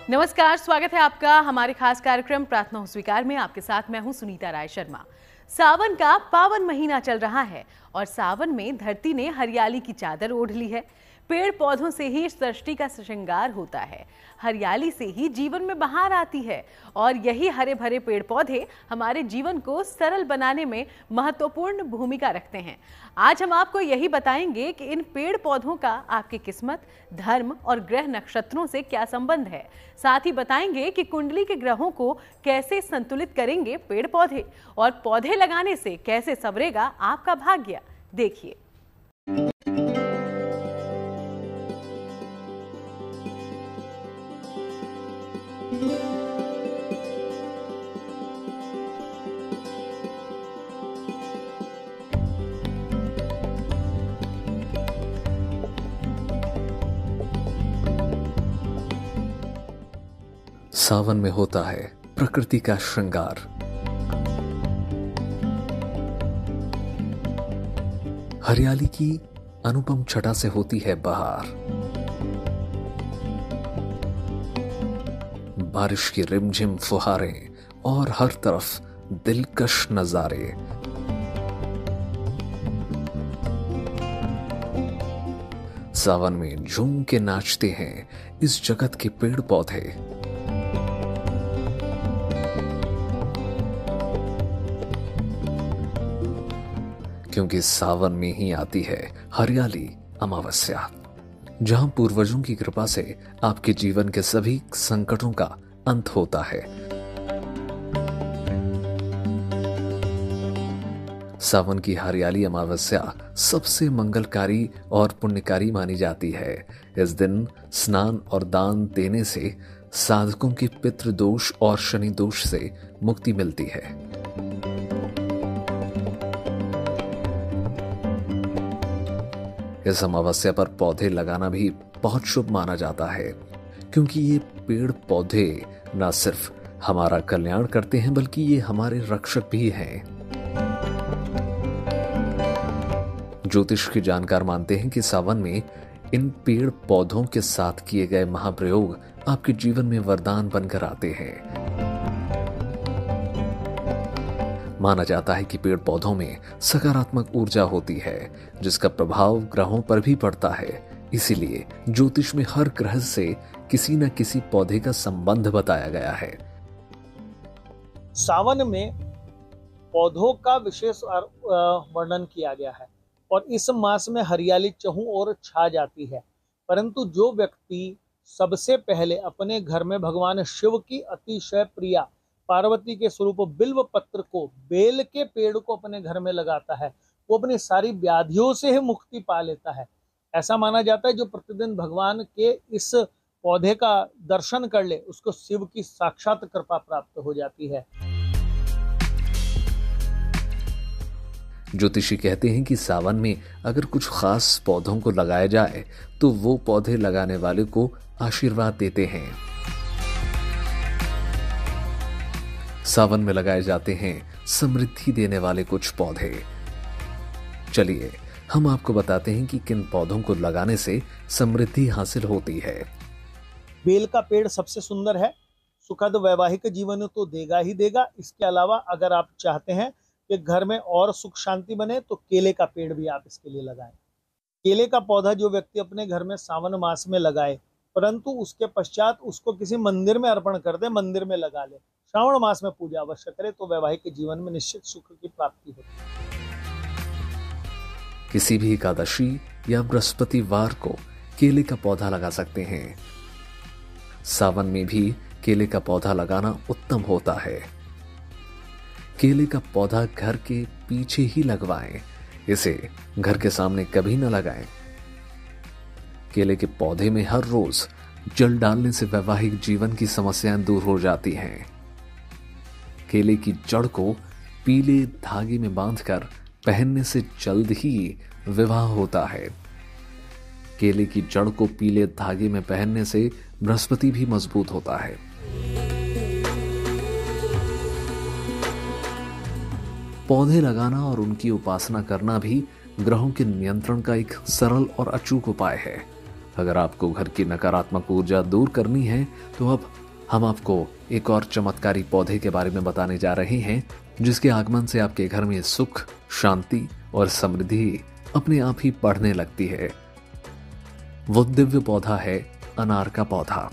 नमस्कार, स्वागत है आपका हमारे खास कार्यक्रम प्रार्थना हो स्वीकार में। आपके साथ मैं हूं सुनीता राय शर्मा। सावन का पावन महीना चल रहा है और सावन में धरती ने हरियाली की चादर ओढ़ ली है। पेड़ पौधों से ही सृष्टि का श्रृंगार होता है, हरियाली से ही जीवन में बहार आती है और यही हरे भरे पेड़ पौधे हमारे जीवन को सरल बनाने में महत्वपूर्ण भूमिका रखते हैं। आज हम आपको यही बताएंगे कि इन पेड़ पौधों का आपकी किस्मत, धर्म और ग्रह नक्षत्रों से क्या संबंध है। साथ ही बताएंगे कि कुंडली के ग्रहों को कैसे संतुलित करेंगे पेड़ पौधे और पौधे लगाने से कैसे संवरेगा आपका भाग्य। देखिए। सावन में होता है प्रकृति का श्रृंगार। हरियाली की अनुपम छटा से होती है बहार। बारिश की रिमझिम फुहारें और हर तरफ दिलकश नजारे। सावन में झूम के नाचते हैं इस जगत के पेड़ पौधे। क्योंकि सावन में ही आती है हरियाली अमावस्या, जहां पूर्वजों की कृपा से आपके जीवन के सभी संकटों का अंत होता है। सावन की हरियाली अमावस्या सबसे मंगलकारी और पुण्यकारी मानी जाती है। इस दिन स्नान और दान देने से साधकों के पितृ दोष और शनि दोष से मुक्ति मिलती है। इस अमावस्या पर पौधे लगाना भी बहुत शुभ माना जाता है, क्योंकि ये पेड़ पौधे न सिर्फ हमारा कल्याण करते हैं बल्कि ये हमारे रक्षक भी हैं। ज्योतिष के जानकार मानते हैं कि सावन में इन पेड़ पौधों के साथ किए गए महाप्रयोग आपके जीवन में वरदान बनकर आते हैं। माना जाता है कि पेड़ पौधों में सकारात्मक ऊर्जा होती है, जिसका प्रभाव ग्रहों पर भी पड़ता है। इसीलिए ज्योतिष में हर ग्रह से किसी न किसी पौधे का संबंध बताया गया है। सावन में पौधों का विशेष वर्णन किया गया है और इस मास में हरियाली चहुं ओर छा जाती है। परंतु जो व्यक्ति सबसे पहले अपने घर में भगवान शिव की अतिशय प्रिया पार्वती के स्वरूप बिल्व पत्र को, बेल के पेड़ को अपने घर में लगाता है, वो अपनी सारी व्याधियों से ही मुक्ति पा लेता है। ऐसा माना जाता है जो प्रतिदिन भगवान के इस पौधे का दर्शन कर ले, उसको शिव की साक्षात कृपा प्राप्त हो जाती है। ज्योतिषी कहते हैं कि सावन में अगर कुछ खास पौधों को लगाया जाए तो वो पौधे लगाने वाले को आशीर्वाद देते हैं। सावन में लगाए जाते हैं समृद्धि देने वाले कुछ पौधे। चलिए हम आपको बताते हैं कि किन पौधों को लगाने से समृद्धि हासिल होती है। बेल का पेड़ सबसे सुंदर है, सुखद वैवाहिक जीवन तो देगा ही देगा। इसके अलावा अगर आप चाहते हैं कि घर में और सुख शांति बने तो केले का पेड़ भी आप इसके लिए लगाएं। केले का पौधा जो व्यक्ति अपने घर में सावन मास में लगाए, परंतु उसके पश्चात उसको किसी मंदिर में अर्पण कर दे, मंदिर में लगा ले, श्रावण मास में पूजा अवश्य करे, तो वैवाहिक जीवन में निश्चित सुख की प्राप्ति होती है। किसी भी एकादशी या बृहस्पतिवार को केले का पौधा लगा सकते हैं। सावन में भी केले का पौधा लगाना उत्तम होता है। केले का पौधा घर के पीछे ही लगवाएं, इसे घर के सामने कभी न लगाएं। केले के पौधे में हर रोज जल डालने से वैवाहिक जीवन की समस्याएं दूर हो जाती हैं। केले की जड़ को पीले धागे में बांधकर पहनने से जल्द ही विवाह होता है। केले की जड़ को पीले धागे में पहनने से बृहस्पति भी मजबूत होता है। पौधे लगाना और उनकी उपासना करना भी ग्रहों के नियंत्रण का एक सरल और अचूक उपाय है। अगर आपको घर की नकारात्मक ऊर्जा दूर करनी है तो अब हम आपको एक और चमत्कारी पौधे के बारे में बताने जा रहे हैं, जिसके आगमन से आपके घर में सुख, शांति और समृद्धि अपने आप ही बढ़ने लगती है। वो दिव्य पौधा है अनार का पौधा।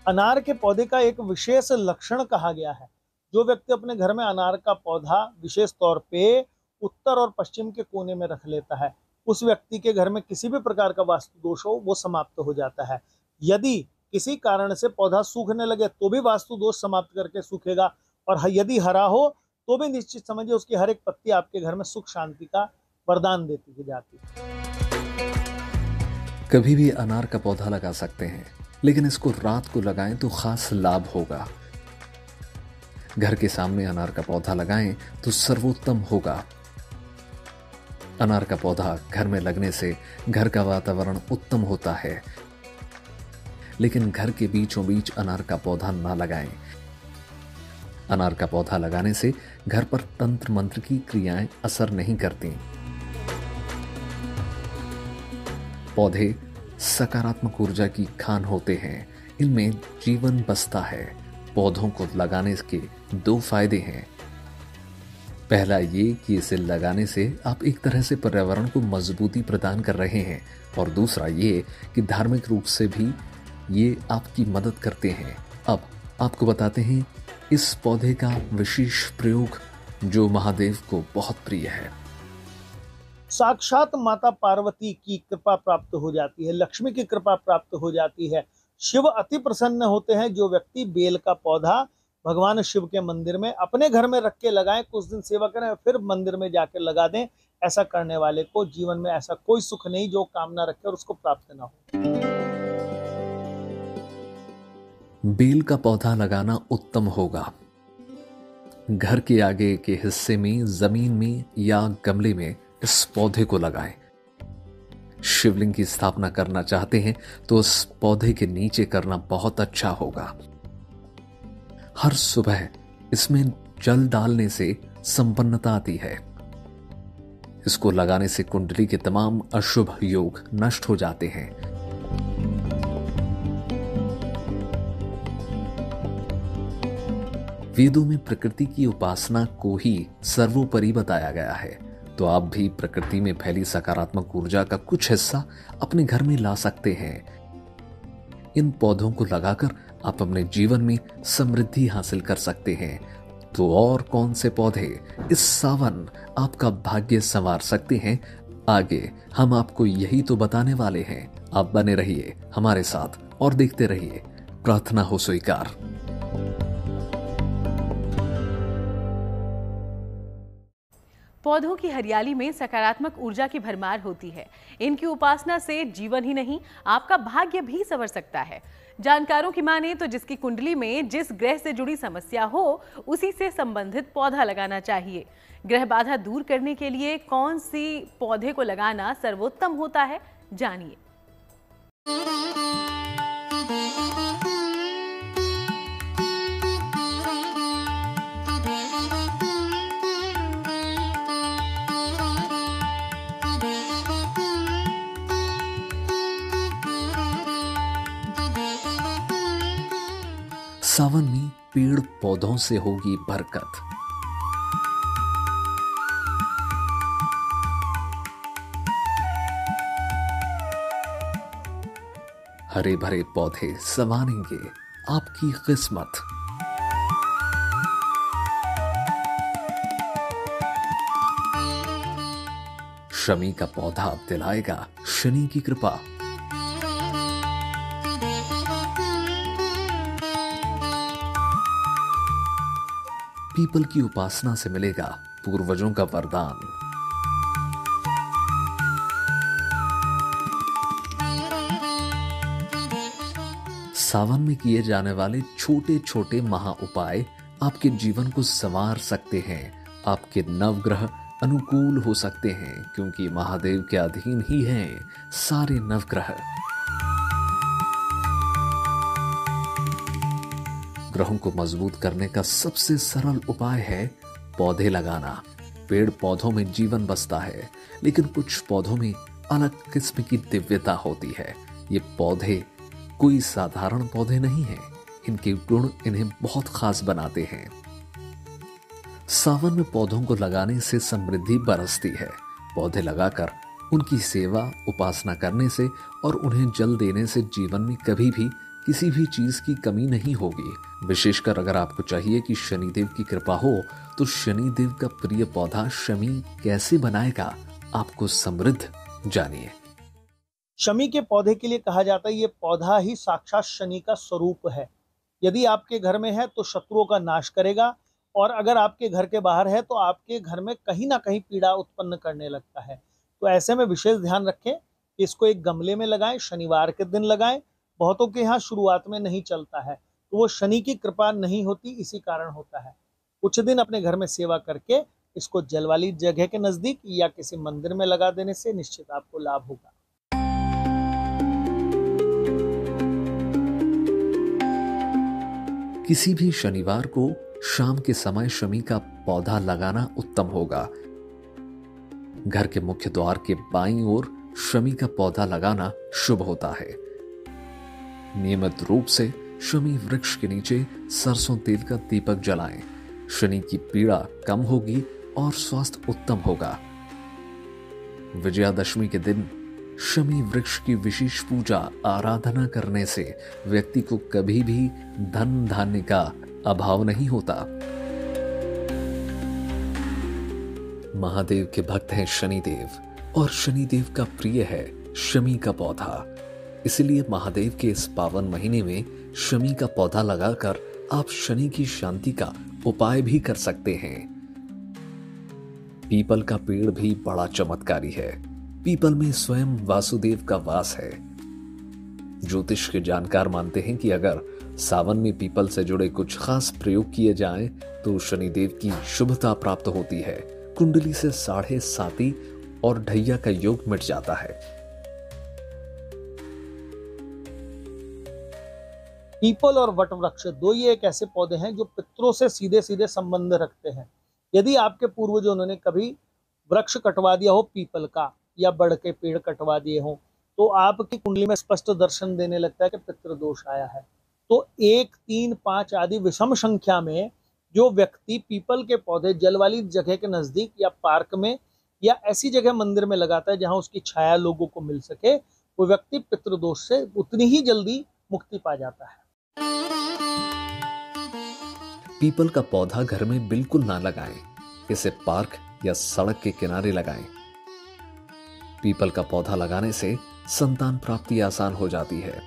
अनार के पौधे का एक विशेष लक्षण कहा गया है। जो व्यक्ति अपने घर में अनार का पौधा विशेष तौर पे उत्तर और पश्चिम के कोने में रख लेता है, उस व्यक्ति के घर में किसी भी प्रकार का वास्तु दोष हो वो समाप्त हो जाता है। यदि किसी कारण से पौधा सूखने लगे तो भी वास्तु दोष समाप्त करके सूखेगा, और यदि हरा हो तो भी निश्चित समझिए उसकी हर एक पत्ती आपके घर में सुख शांति का वरदान देती जाती है। कभी भी अनार का पौधा लगा सकते हैं, लेकिन इसको रात को लगाएं तो खास लाभ होगा। घर के सामने अनार का पौधा लगाएं तो सर्वोत्तम होगा। अनार का पौधा घर में लगने से घर का वातावरण उत्तम होता है, लेकिन घर के बीचों बीच अनार का पौधा ना लगाएं। अनार का पौधा लगाने से घर पर तंत्र मंत्र की क्रियाएं असर नहीं करती। पौधे सकारात्मक ऊर्जा की खान होते हैं, इनमें जीवन बसता है। पौधों को लगाने के 2 फायदे हैं। पहला ये कि इसे लगाने से आप एक तरह से पर्यावरण को मजबूती प्रदान कर रहे हैं, और दूसरा ये कि धार्मिक रूप से भी ये आपकी मदद करते हैं। अब आपको बताते हैं इस पौधे का विशेष प्रयोग जो महादेव को बहुत प्रिय है। साक्षात माता पार्वती की कृपा प्राप्त हो जाती है, लक्ष्मी की कृपा प्राप्त हो जाती है। शिव अति प्रसन्न होते हैं। जो व्यक्ति बेल का पौधा भगवान शिव के मंदिर में अपने घर में रख के लगाएं, कुछ दिन सेवा करें, फिर मंदिर में जाकर लगा दें, ऐसा करने वाले को जीवन में ऐसा कोई सुख नहीं जो कामना रखे और उसको प्राप्त ना हो। बेल का पौधा लगाना उत्तम होगा। घर के आगे के हिस्से में, जमीन में या गमले में इस पौधे को लगाएं। शिवलिंग की स्थापना करना चाहते हैं तो इस पौधे के नीचे करना बहुत अच्छा होगा। हर सुबह इसमें जल डालने से संपन्नता आती है। इसको लगाने से कुंडली के तमाम अशुभ योग नष्ट हो जाते हैं। वेदों में प्रकृति की उपासना को ही सर्वोपरि बताया गया है, तो आप भी प्रकृति में फैली सकारात्मक ऊर्जा का कुछ हिस्सा अपने घर में ला सकते हैं। इन पौधों को लगाकर आप अपने जीवन में समृद्धि हासिल कर सकते हैं। तो और कौन से पौधे इस सावन आपका भाग्य संवार सकते हैं, आगे हम आपको यही तो बताने वाले हैं। आप बने रहिए हमारे साथ और देखते रहिए प्रार्थना हो स्वीकार। पौधों की हरियाली में सकारात्मक ऊर्जा की भरमार होती है। इनकी उपासना से जीवन ही नहीं आपका भाग्य भी संवर सकता है। जानकारों की माने तो जिसकी कुंडली में जिस ग्रह से जुड़ी समस्या हो उसी से संबंधित पौधा लगाना चाहिए। ग्रह बाधा दूर करने के लिए कौन सी पौधे को लगाना सर्वोत्तम होता है, जानिए। सावन में पेड़ पौधों से होगी बरकत। हरे भरे पौधे संवारेंगे आपकी किस्मत। शमी का पौधा दिलाएगा शनि की कृपा। पीपल की उपासना से मिलेगा पूर्वजों का वरदान। सावन में किए जाने वाले छोटे छोटे महा उपाय आपके जीवन को संवार सकते हैं। आपके नवग्रह अनुकूल हो सकते हैं, क्योंकि महादेव के अधीन ही हैं सारे नवग्रह। ग्रहों को मजबूत करने का सबसे सरल उपाय है पौधे लगाना। पेड़ पौधों में जीवन बसता है, लेकिन कुछ पौधों में अलग किस्म की दिव्यता होती है। ये पौधे कोई साधारण पौधे नहीं हैं। इनके गुण इन्हें बहुत खास बनाते हैं। सावन में पौधों को लगाने से समृद्धि बरसती है। पौधे लगाकर उनकी सेवा उपासना करने से और उन्हें जल देने से जीवन में कभी भी किसी भी चीज की कमी नहीं होगी। विशेषकर अगर आपको चाहिए कि शनिदेव की कृपा हो तो शनिदेव का प्रिय पौधा शमी कैसे बनाएगा, आपको समृद्ध जानिए। शमी के पौधे के लिए कहा जाता है ये पौधा ही साक्षात शनि का स्वरूप है। यदि आपके घर में है तो शत्रुओं का नाश करेगा, और अगर आपके घर के बाहर है तो आपके घर में कहीं ना कहीं पीड़ा उत्पन्न करने लगता है। तो ऐसे में विशेष ध्यान रखें कि इसको एक गमले में लगाएं, शनिवार के दिन लगाएं। बहुतों के यहाँ शुरुआत में नहीं चलता है तो वो शनि की कृपा नहीं होती, इसी कारण होता है। कुछ दिन अपने घर में सेवा करके इसको जल वाली जगह के नजदीक या किसी मंदिर में लगा देने से निश्चित आपको लाभ होगा। किसी भी शनिवार को शाम के समय शमी का पौधा लगाना उत्तम होगा। घर के मुख्य द्वार के बाईं ओर शमी का पौधा लगाना शुभ होता है। नियमित रूप से शमी वृक्ष के नीचे सरसों तेल का दीपक जलाएं। शनि की पीड़ा कम होगी और स्वास्थ्य उत्तम होगा। विजयादशमी के दिन शमी वृक्ष की विशेष पूजा आराधना करने से व्यक्ति को कभी भी धन धान्य का अभाव नहीं होता। महादेव के भक्त हैं शनिदेव और शनिदेव का प्रिय है शमी का पौधा। इसलिए महादेव के इस पावन महीने में शमी का पौधा लगाकर आप शनि की शांति का उपाय भी कर सकते हैं। पीपल का पेड़ भी बड़ा चमत्कारी है। पीपल में स्वयं वासुदेव का वास है। ज्योतिष के जानकार मानते हैं कि अगर सावन में पीपल से जुड़े कुछ खास प्रयोग किए जाएं तो शनिदेव की शुभता प्राप्त होती है। कुंडली से 7.5 और ढैया का योग मिट जाता है। पीपल और वट वृक्ष दो ही एक ऐसे पौधे हैं जो पितरों से सीधे सीधे संबंध रखते हैं। यदि आपके पूर्वजों ने कभी वृक्ष कटवा दिया हो पीपल का या बड़ के पेड़ कटवा दिए हो तो आपकी कुंडली में स्पष्ट दर्शन देने लगता है कि पितृदोष आया है। तो 1, 3, 5 आदि विषम संख्या में जो व्यक्ति पीपल के पौधे जल वाली जगह के नजदीक या पार्क में या ऐसी जगह मंदिर में लगाता है जहां उसकी छाया लोगों को मिल सके, वो व्यक्ति पितृदोष से उतनी ही जल्दी मुक्ति पा जाता है। पीपल का पौधा घर में बिल्कुल ना लगाएं। इसे पार्क या सड़क के किनारे लगाएं। पीपल का पौधा लगाने से संतान प्राप्ति आसान हो जाती है।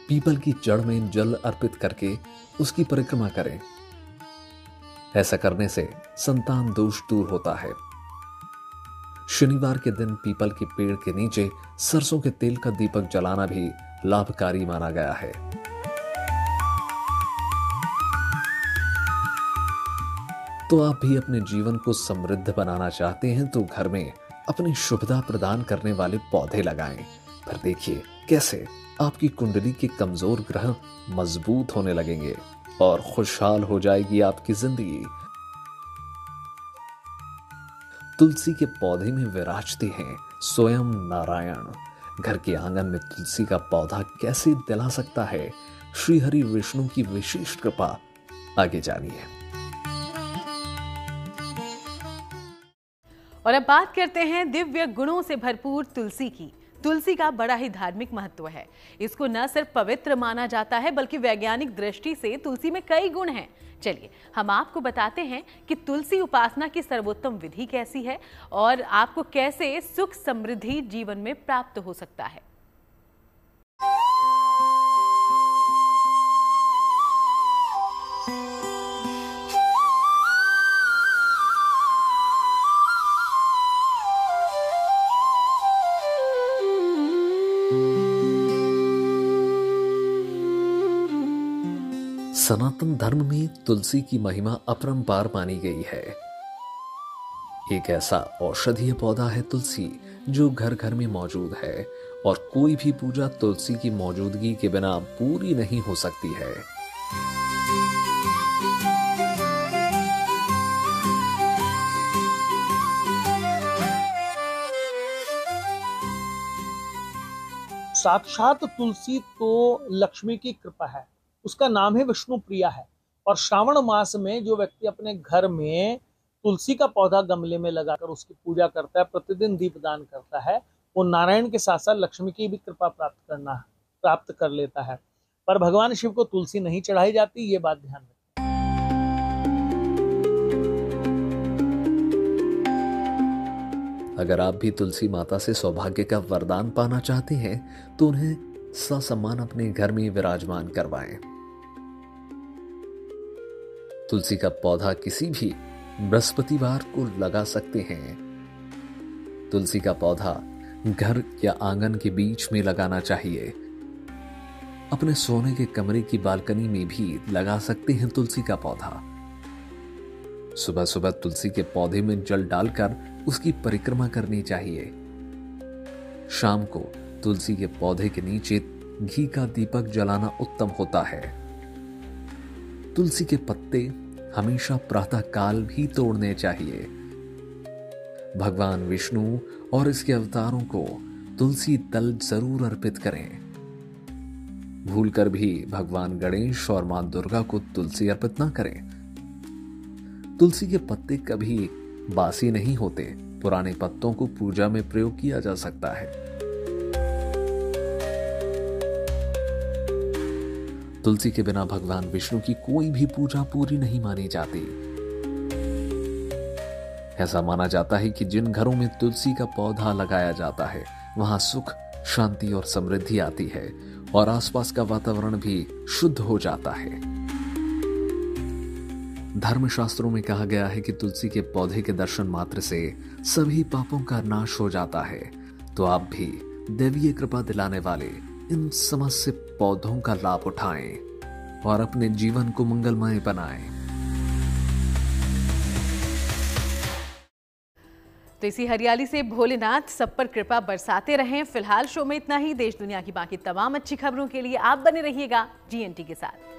पीपल की जड़ में जल अर्पित करके उसकी परिक्रमा करें। ऐसा करने से संतान दोष दूर होता है। शनिवार के दिन पीपल के पेड़ के नीचे सरसों के तेल का दीपक जलाना भी लाभकारी माना गया है। तो आप भी अपने जीवन को समृद्ध बनाना चाहते हैं तो घर में अपनी शुभता प्रदान करने वाले पौधे लगाएं। पर देखिए कैसे आपकी कुंडली के कमजोर ग्रह मजबूत होने लगेंगे और खुशहाल हो जाएगी आपकी जिंदगी। तुलसी के पौधे में विराजते हैं स्वयं नारायण। घर के आंगन में तुलसी का पौधा कैसे दिला सकता है श्री हरि विष्णु की विशेष कृपा, आगे जानिए। और अब बात करते हैं दिव्य गुणों से भरपूर तुलसी की। तुलसी का बड़ा ही धार्मिक महत्व है। इसको न सिर्फ पवित्र माना जाता है बल्कि वैज्ञानिक दृष्टि से तुलसी में कई गुण हैं। चलिए हम आपको बताते हैं कि तुलसी उपासना की सर्वोत्तम विधि कैसी है और आपको कैसे सुख समृद्धि जीवन में प्राप्त हो सकता है। सनातन धर्म में तुलसी की महिमा अपरंपार मानी गई है। एक ऐसा औषधीय पौधा है तुलसी जो घर घर में मौजूद है और कोई भी पूजा तुलसी की मौजूदगी के बिना पूरी नहीं हो सकती है। साक्षात तुलसी तो लक्ष्मी की कृपा है, उसका नाम है विष्णु प्रिया है। और श्रावण मास में जो व्यक्ति अपने घर में तुलसी का पौधा गमले में लगाकर उसकी पूजा करता है, प्रतिदिन दीपदान करता है, वो नारायण के साथ साथ लक्ष्मी की भी कृपा प्राप्त कर लेता है। पर भगवान शिव को तुलसी नहीं चढ़ाई जाती, ये बात ध्यान रखें। अगर आप भी तुलसी माता से सौभाग्य का वरदान पाना चाहते हैं तो उन्हें ससम्मान अपने घर में विराजमान करवाएं। तुलसी का पौधा किसी भी बृहस्पतिवार को लगा सकते हैं। तुलसी का पौधा घर या आंगन के बीच में लगाना चाहिए। अपने सोने के कमरे की बालकनी में भी लगा सकते हैं तुलसी का पौधा। सुबह सुबह तुलसी के पौधे में जल डालकर उसकी परिक्रमा करनी चाहिए। शाम को तुलसी के पौधे के नीचे घी का दीपक जलाना उत्तम होता है। तुलसी के पत्ते हमेशा प्रातः काल भी तोड़ने चाहिए। भगवान विष्णु और इसके अवतारों को तुलसी दल जरूर अर्पित करें। भूलकर भी भगवान गणेश और मां दुर्गा को तुलसी अर्पित न करें। तुलसी के पत्ते कभी बासी नहीं होते। पुराने पत्तों को पूजा में प्रयोग किया जा सकता है। तुलसी के बिना भगवान विष्णु की कोई भी पूजा पूरी नहीं मानी जाती। ऐसा माना जाता है कि जिन घरों में तुलसी का पौधा लगाया जाता है वहां सुख, शांति और समृद्धि आती है और आसपास का वातावरण भी शुद्ध हो जाता है। धर्मशास्त्रों में कहा गया है कि तुलसी के पौधे के दर्शन मात्र से सभी पापों का नाश हो जाता है। तो आप भी दैवीय कृपा दिलाने वाले इन समस्त पौधों का लाभ उठाएं और अपने जीवन को मंगलमय बनाएं। तो इसी हरियाली से भोलेनाथ सब पर कृपा बरसाते रहें। फिलहाल शो में इतना ही। देश दुनिया की बाकी तमाम अच्छी खबरों के लिए आप बने रहिएगा GNT के साथ।